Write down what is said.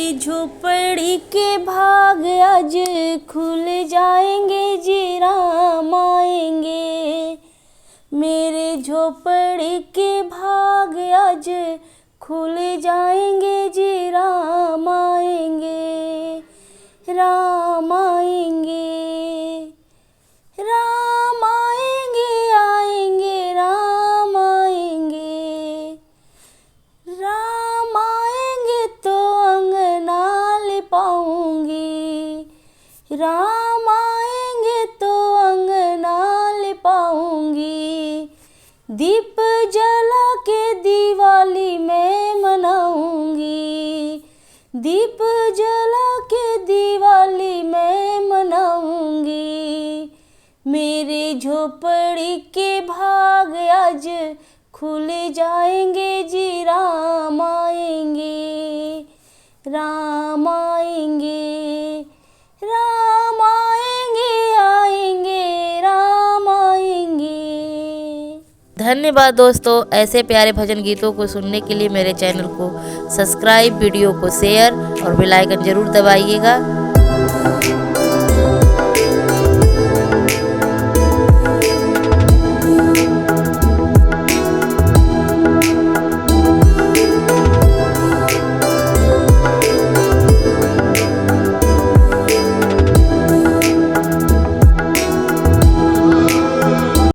मेरी झोपड़ी के भाग आज खुल जाएंगे जी राम आएंगे। मेरे झोपड़ी के भाग आज खुल जाएंगे जी राम आएंगे। राम आएंगे, राम आएंगे, आएंगे राम आएंगे। राम आएंगे तो अंगना लिपाऊंगी। राम आएंगे तो अंगना लिपाऊंगी। दीप जला के दिवाली मैं मनाऊंगी। दीप जला के दिवाली मैं मनाऊंगी। मेरे झोपड़ी के भाग आज खुल जाएंगे जी राम आएंगे। राम आएंगे, राम आएंगे, आएंगे राम आएंगे। धन्यवाद दोस्तों, ऐसे प्यारे भजन गीतों को सुनने के लिए मेरे चैनल को सब्सक्राइब, वीडियो को शेयर और बेल आइकन जरूर दबाइएगा।